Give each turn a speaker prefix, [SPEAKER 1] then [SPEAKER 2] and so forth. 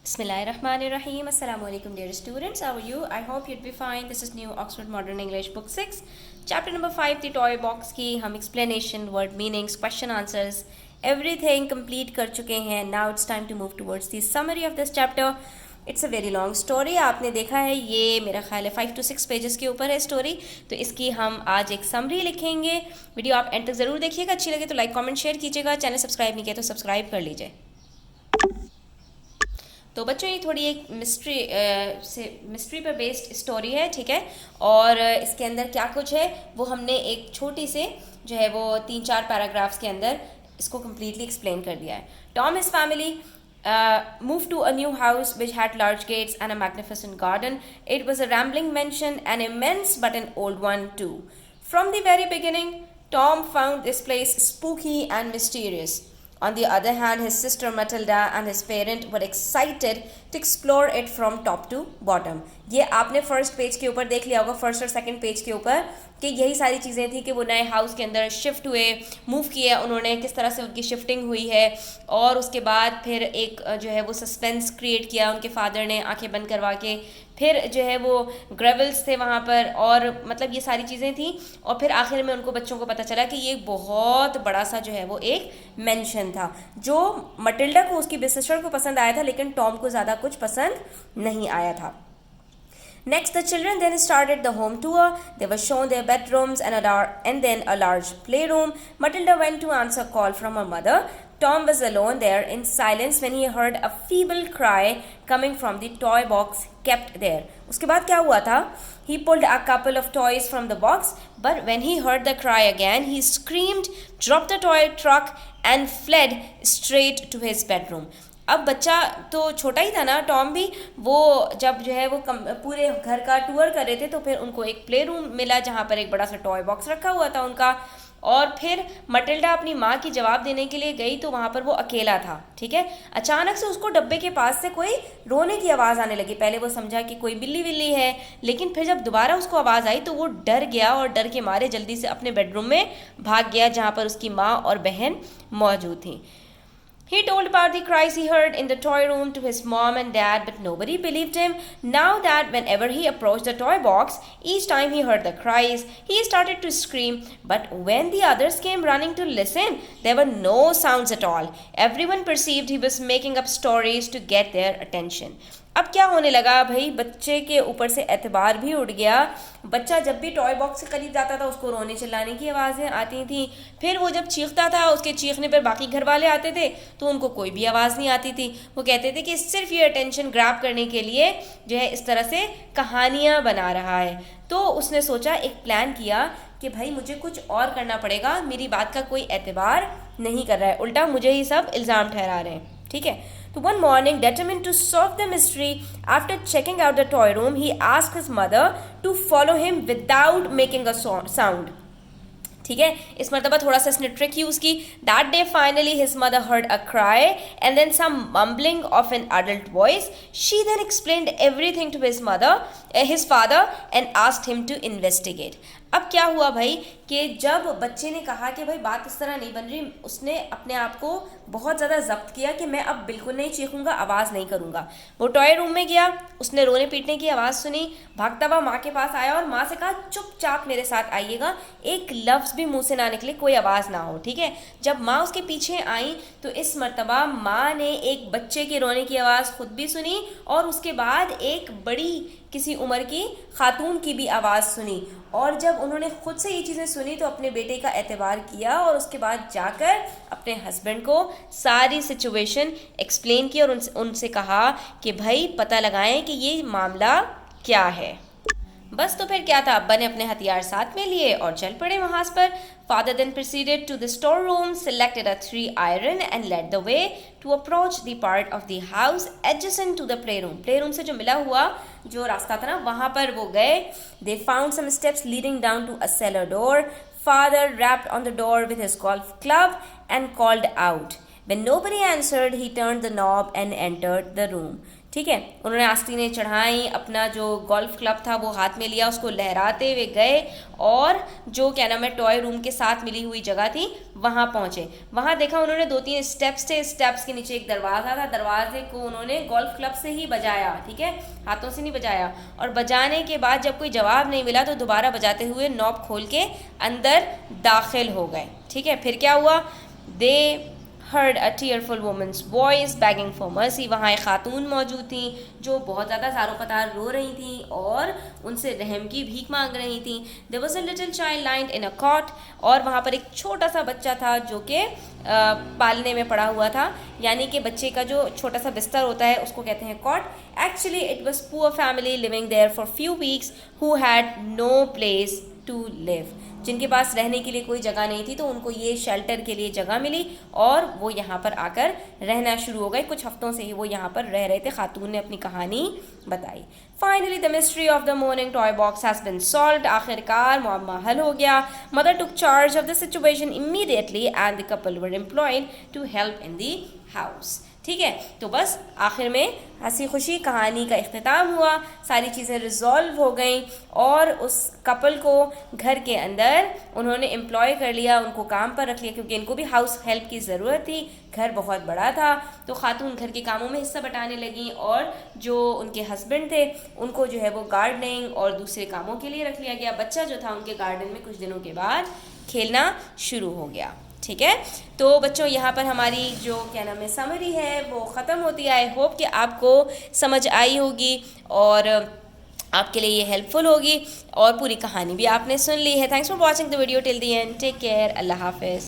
[SPEAKER 1] Bismillahirrahmanirrahim. Assalamu alaikum dear students. How are you? I hope you'd be fine. This is new Oxford Modern English book 6. Chapter number 5 the toy box की हम explanation, word meanings, question answers, everything complete कर चुके हैं. Now it's time to move towards the summary of this chapter. It's a very long story. आपने देखा है ये मेरा ख्याल है 5 to 6 पेजेस के ऊपर है स्टोरी. तो इसकी हम आज एक समरी लिखेंगे. वीडियो आप एंड तक ज़रूर देखिएगा. अच्छी लगे तो लाइक कमेंट शेयर कीजिएगा. चैनल सब्सक्राइब नहीं किया तो सब्सक्राइब कर लीजिए. तो बच्चों ये थोड़ी एक मिस्ट्री पर बेस्ड स्टोरी है, ठीक है. और इसके अंदर क्या कुछ है वो हमने एक छोटी से जो है वो 3-4 पैराग्राफ्स के अंदर इसको कम्प्लीटली एक्सप्लेन कर दिया है. Tom his family moved to a new house which had large gates and a magnificent garden. It was a rambling mansion, an immense but an old one too. From the very beginning, Tom found this place spooky and mysterious. On the other hand, his sister Matilda and his parent were excited to explore it from top to bottom. ये आपने first page के ऊपर देख लिया होगा, first और second page के ऊपर, कि यही सारी चीज़ें थी कि वो नए हाउस के अंदर शिफ्ट हुए, मूव किए उन्होंने, किस तरह से उनकी शिफ्टिंग हुई है. और उसके बाद फिर एक जो है वो सस्पेंस क्रिएट किया उनके फादर ने आंखें बंद करवा के. फिर जो है वो ग्रेवल्स थे वहाँ पर, और मतलब ये सारी चीज़ें थी. और फिर आखिर में उनको बच्चों को पता चला कि ये बहुत बड़ा सा जो है वो एक मेंशन था, जो मटिल्डा को उसकी बिग सिस्टर को पसंद आया था, लेकिन टॉम को ज़्यादा कुछ पसंद नहीं आया था. Next, the children then started the home tour. They were shown their bedrooms and then a large playroom. Matilda went to answer a call from her mother. Tom was alone there in silence when he heard a feeble cry coming from the toy box kept there. उसके बाद क्या हुआ था? He pulled a couple of toys from the box, but when he heard the cry again, he screamed, dropped the toy truck, and fled straight to his bedroom. अब बच्चा तो छोटा ही था ना, टॉम भी. वो जब जो है वो पूरे घर का टूर कर रहे थे तो फिर उनको एक प्ले रूम मिला जहाँ पर एक बड़ा सा टॉय बॉक्स रखा हुआ था उनका. और फिर मटिल्डा अपनी माँ की जवाब देने के लिए गई तो वहाँ पर वो अकेला था, ठीक है. अचानक से उसको डब्बे के पास से कोई रोने की आवाज़ आने लगी. पहले वो समझा कि कोई बिल्ली विल्ली है, लेकिन फिर जब दोबारा उसको आवाज़ आई तो वो डर गया और डर के मारे जल्दी से अपने बेडरूम में भाग गया जहाँ पर उसकी माँ और बहन मौजूद थी. He told about the cries he heard in the toy room to his mom and dad, but nobody believed him. Now that whenever he approached the toy box, each time he heard the cries, he started to scream. But when the others came running to listen, there were no sounds at all. Everyone perceived he was making up stories to get their attention. अब क्या होने लगा भाई, बच्चे के ऊपर से एतबार भी उड़ गया. बच्चा जब भी टॉय बॉक्स के करीब जाता था उसको रोने चिल्लाने की आवाज़ें आती थी. फिर वो जब चीखता था उसके चीखने पर बाकी घर वाले आते थे तो उनको कोई भी आवाज़ नहीं आती थी. वो कहते थे कि सिर्फ ये अटेंशन ग्रैब करने के लिए जो है इस तरह से कहानियाँ बना रहा है. तो उसने सोचा, एक प्लान किया कि भाई मुझे कुछ और करना पड़ेगा, मेरी बात का कोई एतबार नहीं कर रहा है, उल्टा मुझे ही सब इल्ज़ाम ठहरा रहे हैं, ठीक है. So one morning, determined to solve the mystery, after checking out the toy room, he asked his mother to follow him without making a sound. ठीक है, इस मरतबा थोड़ा सा इसने ट्रिक यूज़ की. That day finally his mother heard a cry and then some mumbling of an adult voice. She then explained everything to his father and asked him to investigate. अब क्या हुआ भाई कि जब बच्चे ने कहा कि भाई बात इस तरह नहीं बन रही, उसने अपने आप को बहुत ज़्यादा जब्त किया कि मैं अब बिल्कुल नहीं चीखूंगा, आवाज़ नहीं करूंगा. वो टॉय रूम में गया, उसने रोने पीटने की आवाज़ सुनी, भागता हुआ माँ के पास आया और माँ से कहा चुपचाप मेरे साथ आइएगा, एक लफ्ज़ भी मुंह से ना निकले, कोई आवाज़ ना हो, ठीक है. जब माँ उसके पीछे आई तो इस मरतबा माँ ने एक बच्चे के रोने की आवाज़ खुद भी सुनी और उसके बाद एक बड़ी किसी उम्र की खातून की भी आवाज़ सुनी. और जब उन्होंने खुद से ये चीज़ें सुनी तो अपने बेटे का एतबार किया और उसके बाद जाकर अपने हस्बैंड को सारी सिचुएशन एक्सप्लेन की और उनसे कहा कि भाई पता लगाएं कि ये मामला क्या है. बस तो फिर क्या था, अब्बा ने अपने हथियार साथ में लिए और चल पड़े वहाँ पर. Father then proceeded to the storeroom, selected a 3 iron and led the way to approach the part of the house adjacent to the playroom. Playroom से जो मिला हुआ जो रास्ता था ना वहाँ पर वो गए. They found some steps leading down to a cellar door. Father rapped on the door with his golf club and called out. When nobody answered, he turned the knob and entered the room. ठीक है, उन्होंने आस्तीनें चढ़ाई, अपना जो golf club था वो हाथ में लिया, उसको लहराते हुए गए और जो क्या नाम है टॉय रूम के साथ मिली हुई जगह थी वहाँ पहुँचे। वहाँ देखा उन्होंने 2-3 स्टेप्स थे, स्टेप्स के नीचे एक दरवाज़ा था, दरवाजे को उन्होंने गोल्फ क्लब से ही बजाया, ठीक है, हाथों से नहीं बजाया। और बजाने के बाद जब कोई जवाब नहीं मिला तो दोबारा बजाते हुए नॉब खोल के अंदर दाखिल हो गए। ठीक है, फिर क्या हुआ? दे heard a tearful woman's voice begging for mercy. वहाँ एक खातून मौजूद थी जो बहुत ज़्यादा ज़ारो क़तार रो रही थी और उनसे रहम की भीख मांग रही थी। There was a little child lying in a cot. और वहाँ पर एक छोटा सा बच्चा था जो कि पालने में पड़ा हुआ था, यानी कि बच्चे का जो छोटा सा बिस्तर होता है उसको कहते हैं cot. Actually it was poor family living there for few weeks who had no place to live. जिनके पास रहने के लिए कोई जगह नहीं थी तो उनको ये शेल्टर के लिए जगह मिली और वो यहाँ पर आकर रहना शुरू हो गए। कुछ हफ्तों से ही वो यहाँ पर रह रहे थे। खातून ने अपनी कहानी बताई। Finally the mystery of the morning toy box has been solved. आखिरकार मुअम्मा हल हो गया. Mother took charge of the situation immediately and the couple were employed to help in the house. ठीक है, तो बस आखिर में हंसी खुशी कहानी का इख्तिताम हुआ, सारी चीज़ें रिजॉल्व हो गई और उस कपल को घर के अंदर उन्होंने एम्प्लॉय कर लिया, उनको काम पर रख लिया क्योंकि इनको भी हाउस हेल्प की ज़रूरत थी। घर बहुत बड़ा था तो खातून घर के कामों में हिस्सा बटाने लगी और जो उनके हस्बैंड थे उनको जो है वो गार्डनिंग और दूसरे कामों के लिए रख लिया गया। बच्चा जो था उनके गार्डन में कुछ दिनों के बाद खेलना शुरू हो गया। ठीक है, तो बच्चों यहाँ पर हमारी जो क्या नाम है समरी है वो ख़त्म होती है। आई होप कि आपको समझ आई होगी और आपके लिए ये हेल्पफुल होगी और पूरी कहानी भी आपने सुन ली है। Thanks for watching the video till the end. Take care. अल्लाह हाफिज़.